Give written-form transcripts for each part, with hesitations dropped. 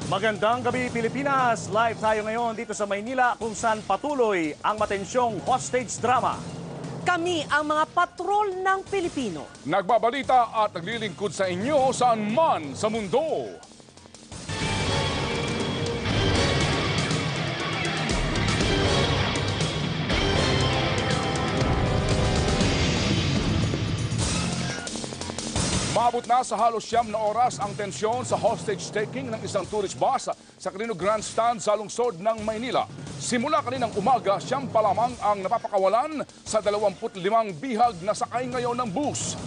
Magandang gabi Pilipinas! Live tayo ngayon dito sa Maynila kung saan patuloy ang matensyong hostage drama. Kami ang mga patrol ng Pilipino. Nagbabalita at naglilingkod sa inyo saan man sa mundo. Maabot na sa halos 9 na oras ang tensyon sa hostage-taking ng isang tourist bus sa Quirino Grandstand sa lungsod ng Maynila. Simula kaninang umaga, siyam pa lamang ang napapakawalan sa 25 bihag na sakay ngayon ng bus.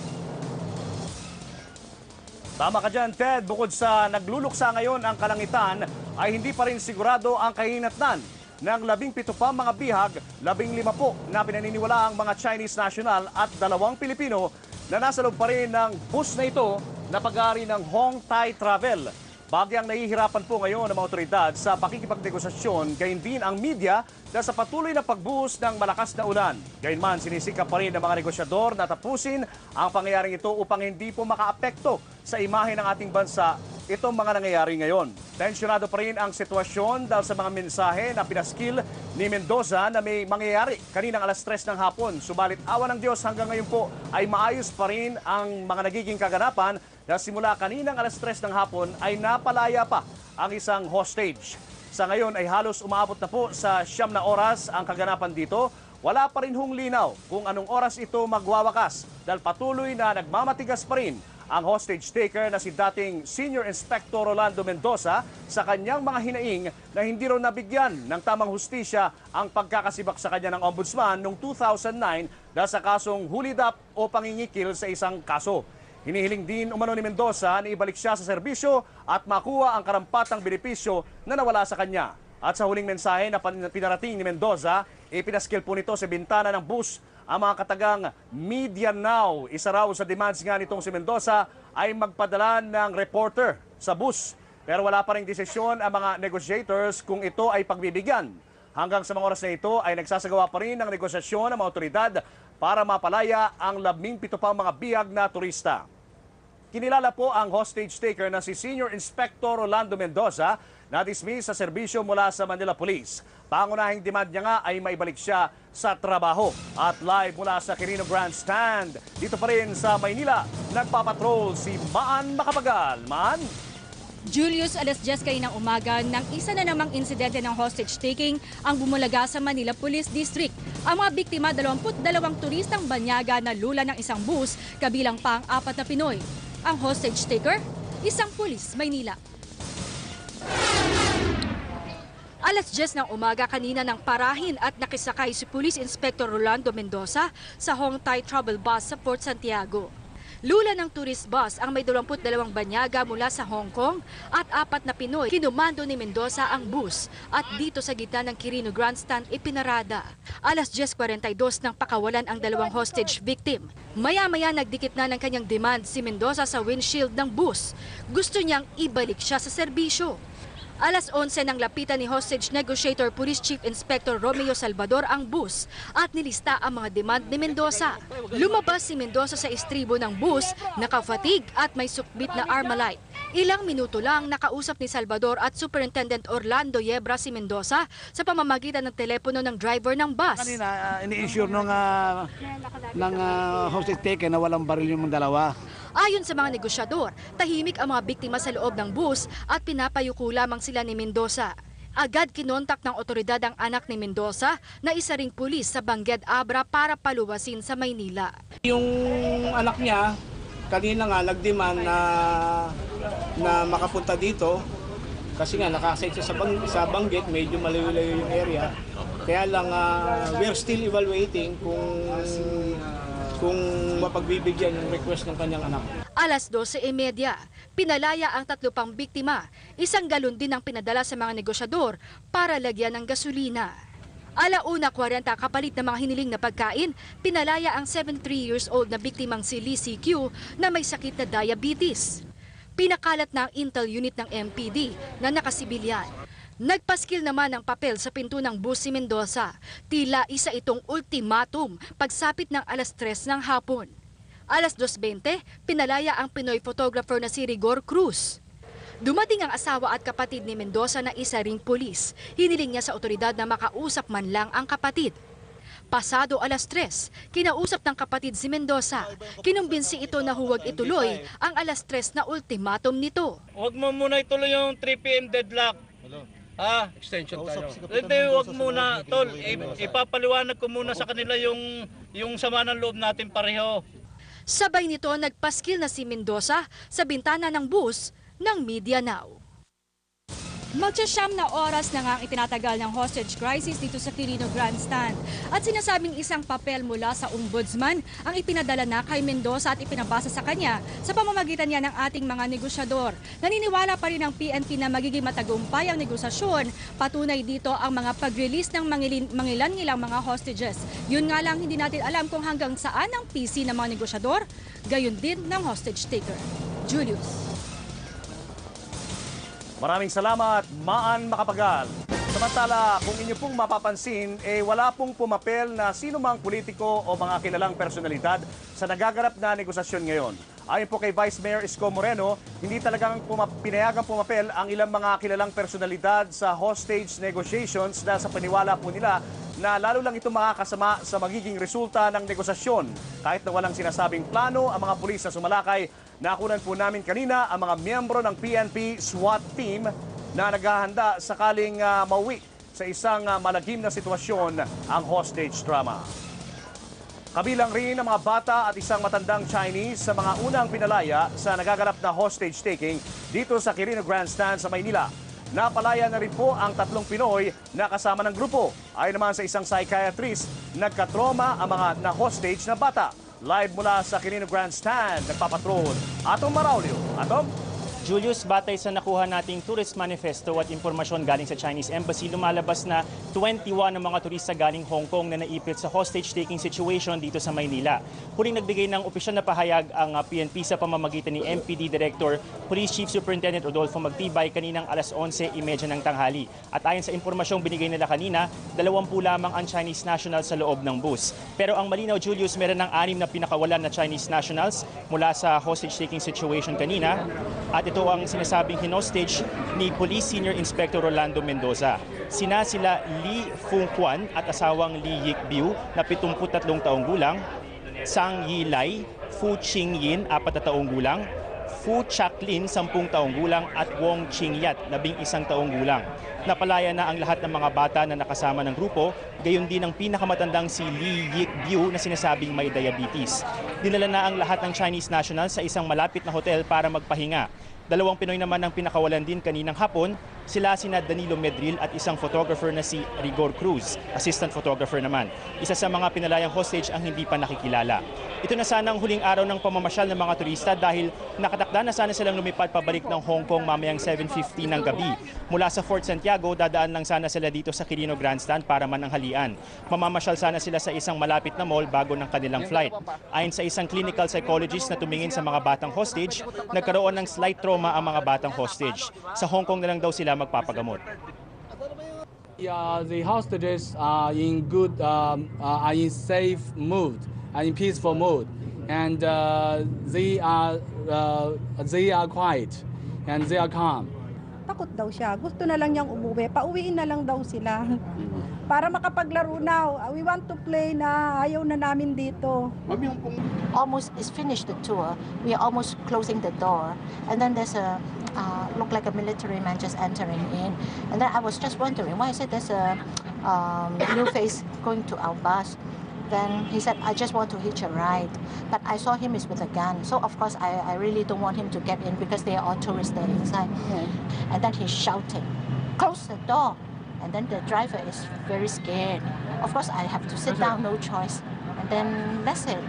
Tama ka dyan, Ted. Bukod sa nagluluksa ngayon ang kalangitan, ay hindi pa rin sigurado ang kahinatnan ng 17 pa mga bihag, 15 po na pinaniniwala ang mga Chinese national at 2 Pilipino na nasa loob pa rin ng bus na ito na pag-aari ng Hong Thai Travel. Bagyang nahihirapan po ngayon ang mga otoridad sa pakikipagnegosasyon, gayon din ang media dahil sa patuloy na pagbuhos ng malakas na ulan. Gayunman, sinisikap pa rin ng mga negosyador na tapusin ang pangyayaring ito upang hindi po makaapekto sa imahe ng ating bansa itong mga nangyayari ngayon. Tensyonado pa rin ang sitwasyon dahil sa mga mensahe na pinaskil ni Mendoza na may mangyayari kaninang alas 3 ng hapon. Subalit awa ng Diyos hanggang ngayon po ay maayos pa rin ang mga nagiging kaganapan dahil simula kaninang alas 3 ng hapon ay napalaya pa ang isang hostage. Sa ngayon ay halos umaabot na po sa 9 na oras ang kaganapan dito. Wala pa rin hong linaw kung anong oras ito magwawakas dahil patuloy na nagmamatigas pa rin ang hostage taker na si dating Senior Inspector Rolando Mendoza sa kanyang mga hinaing na hindi raw nabigyan ng tamang hustisya ang pagkakasibak sa kanya ng ombudsman noong 2009 dahil sa kasong hulidap o pangingikil sa isang kaso. Hinihiling din umano ni Mendoza na ibalik siya sa serbisyo at makuha ang karampatang benepisyo na nawala sa kanya. At sa huling mensahe na pinarating ni Mendoza, ipinaskil po nito sa bintana ng bus ang mga katagang Media Now. Isa raw sa demands nga nitong si Mendoza ay magpadala ng reporter sa bus. Pero wala pa ring desisyon ang mga negotiators kung ito ay pagbibigyan. Hanggang sa mga oras na ito ay nagsasagawa pa rin ng negosasyon ng mga otoridad para mapalaya ang 17 pang mga bihag na turista. Kinilala po ang hostage taker na si Senior Inspector Rolando Mendoza na dismiss sa serbisyo mula sa Manila Police. Pangunahing demand niya nga ay maibalik siya sa trabaho. At live mula sa Quirino Grandstand, dito pa rin sa Maynila, nagpapatrol si Maan Makapagal. Maan? Julius, alas 10 kaninang umaga nang isa na namang insidente ng hostage-taking ang bumulaga sa Manila Police District. Ang mga biktima, 22 turistang banyaga na lula ng isang bus, kabilang pa ang 4 na Pinoy. Ang hostage-taker, isang pulis, Maynila. Alas 10 ng umaga kanina nang parahin at nakisakay si Police Inspector Rolando Mendoza sa Hong Thai Travel Bus sa Port Santiago. Lula ng tourist bus ang may 22 banyaga mula sa Hong Kong at 4 na Pinoy. Kinumando ni Mendoza ang bus at dito sa gitna ng Quirino Grandstand ipinarada. Alas 10:42 nang pakawalan ang 2 hostage victim. Maya-maya nagdikit na ng kanyang demand si Mendoza sa windshield ng bus. Gusto niyang ibalik siya sa serbisyo. Alas 11 nang lapitan ni hostage negotiator Police Chief Inspector Romeo Salvador ang bus at nilista ang mga demand ni Mendoza. Lumabas si Mendoza sa istribo ng bus, naka-fatigue at may sukbit na Armalite. Ilang minuto lang nakausap ni Salvador at Superintendent Orlando Yebra si Mendoza sa pamamagitan ng telepono ng driver ng bus. Kanina, ini-issue ng hostage taker na walang baril yung dalawa. Ayon sa mga negosyador, tahimik ang mga biktima sa loob ng bus at pinapayuko lamang sila ni Mendoza. Agad kinontak ng otoridad ang anak ni Mendoza na isa ring pulis sa Bangged Abra para paluwasin sa Maynila. Yung anak niya, kanina nga nag-demand na makapunta dito kasi nga nakasite siya sa Bangged, medyo malayo-layo yung area. Kaya lang we're still evaluating kung mapagbibigyan yung request ng kanyang anak. Alas 12:30, pinalaya ang 3 pang biktima. Isang galon din ang pinadala sa mga negosyador para lagyan ng gasolina. 1:40 kapalit ng mga hiniling na pagkain, pinalaya ang 73 years old na biktimang si Lee CQ na may sakit na diabetes. Pinakalat na ang intel unit ng MPD na nakasibilyan. Nagpaskil naman ng papel sa pinto ng bus si Mendoza. Tila isa itong ultimatum pagsapit ng alas 3 ng hapon. Alas 2:20, pinalaya ang Pinoy photographer na si Rigor Cruz. Dumating ang asawa at kapatid ni Mendoza na isa ring pulis. Hiniling niya sa otoridad na makausap man lang ang kapatid. Pasado 3:00, kinausap ng kapatid si Mendoza. Kinumbinsi ito na huwag ituloy ang 3:00 na ultimatum nito. Huwag mo muna ituloy yung 3 p.m. deadlock. Ha? Extension tayo. Hindi, huwag muna, tol. Ipapaliwanag ko muna sa kanila yung sama ng loob natin pareho. Sabay nito nagpaskil na si Mendoza sa bintana ng bus ng Media Now. Magsasyam na oras na nga ang itinatagal ng hostage crisis dito sa Quirino Grandstand. At sinasabing isang papel mula sa ombudsman ang ipinadala na kay Mendoza at ipinabasa sa kanya sa pamamagitan niya ng ating mga negosyador. Naniniwala pa rin ang PNP na magiging matagumpay ang negosasyon. Patunay dito ang mga pag-release ng mangilan-ngilang mga hostages. Yun nga lang hindi natin alam kung hanggang saan ang PC ng mga negosyador, gayon din ng hostage taker. Julius. Maraming salamat, Maan Makapagal. Samantala, kung inyo pong mapapansin, wala pong pumapel na sino mang politiko o mga kilalang personalidad sa nagaganap na negosasyon ngayon. Ayon po kay Vice Mayor Isko Moreno, hindi talagang pinayagang pumapel ang ilang mga kilalang personalidad sa hostage negotiations dahil sa paniwala po nila na lalo lang ito makakasama sa magiging resulta ng negosasyon. Kahit na walang sinasabing plano ang mga pulis na sumalakay, nakunan po namin kanina ang mga miyembro ng PNP SWAT team na naghahanda sakaling mauwi sa isang malagim na sitwasyon ang hostage drama. Kabilang rin ang mga bata at isang matandang Chinese sa mga unang pinalaya sa nagaganap na hostage taking dito sa Quirino Grandstand sa Maynila. Napalaya na rin po ang 3 Pinoy na kasama ng grupo. Ayon naman sa isang psychiatrist, nagkatroma ang mga na-hostage na bata. Live mula sa Quirino Grandstand, nagpapatrol Atom Maraulio. Atom? Julius, batay sa nakuha nating tourist manifesto at impormasyon galing sa Chinese Embassy, lumalabas na 21 ng mga turista galing Hong Kong na naipit sa hostage-taking situation dito sa Maynila. Huling nagbigay ng opisyal na pahayag ang PNP sa pamamagitan ni MPD Director, Police Chief Superintendent Rodolfo Magtibay kaninang 11:30 ng tanghali. At ayon sa impormasyong binigay nila kanina, 20 lamang ang Chinese nationals sa loob ng bus. Pero ang malinaw, Julius, meron ng 6 na pinakawalan na Chinese nationals mula sa hostage-taking situation kanina. At ito ang sinasabing hinostage ni Police Senior Inspector Rolando Mendoza. Sila Li Fungquan at asawang Li Yikbiu na 73 taong gulang, Sang Yilai, Fu Qingyin, 4 taong gulang, Fu Chaklin, 10 taong gulang at Wong Qingyat, 11 taong gulang. Napalaya na ang lahat ng mga bata na nakasama ng grupo, gayon din ang pinakamatandang si Li Yikbiu na sinasabing may diabetes. Dinala na ang lahat ng Chinese nationals sa isang malapit na hotel para magpahinga. 2 Pinoy naman ang pinakawalan din kaninang hapon, sila sina Danilo Medril at isang photographer na si Rigor Cruz, assistant photographer naman. Isa sa mga pinalayang hostage ang hindi pa nakikilala. Ito na sana ang huling araw ng pamamasyal ng mga turista dahil nakatakda na sana silang lumipad pabalik ng Hong Kong mamayang 7:50 ng gabi. Mula sa Fort Santiago, dadaan lang sana sila dito sa Quirino Grandstand para mananghalian. Mamamasyal sana sila sa isang malapit na mall bago ng kanilang flight. Ayon sa isang clinical psychologist na tumingin sa mga batang hostage, nagkaroon ng slight trauma ang mga batang hostage. Sa Hong Kong na lang daw sila magpapagamot. The hostages are in good, are in safe mood, are in peaceful mood, and they are quiet and they are calm. Takot daw siya. Gusto na lang niyang umuwi. Pauwiin na lang daw sila. Para makapaglaro na. We want to play na. Ayaw na namin dito. Almost is finished the tour. We are almost closing the door. And then there's a, look like a military man just entering in. And then I was just wondering, why is it there's a new face going to our bus? Then he said, I just want to hitch a ride. But I saw him is with a gun. So of course, I really don't want him to get in because they are all tourists there inside. Yeah. And then he's shouting, close the door. And then the driver is very scared. Of course, I have to sit down, no choice. And then that's it.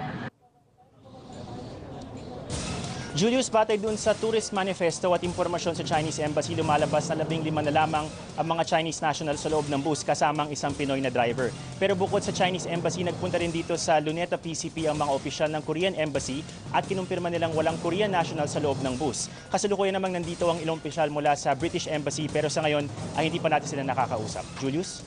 Julius, batay dun sa tourist manifesto at impormasyon sa Chinese Embassy, lumalabas na 15 na lamang ang mga Chinese nationals sa loob ng bus kasamang isang Pinoy na driver. Pero bukod sa Chinese Embassy, nagpunta rin dito sa Luneta PCP ang mga opisyal ng Korean Embassy at kinumpirma nilang walang Korean national sa loob ng bus. Kasalukuyan namang nandito ang ilang opisyal mula sa British Embassy pero sa ngayon ay hindi pa natin sila nakakausap. Julius?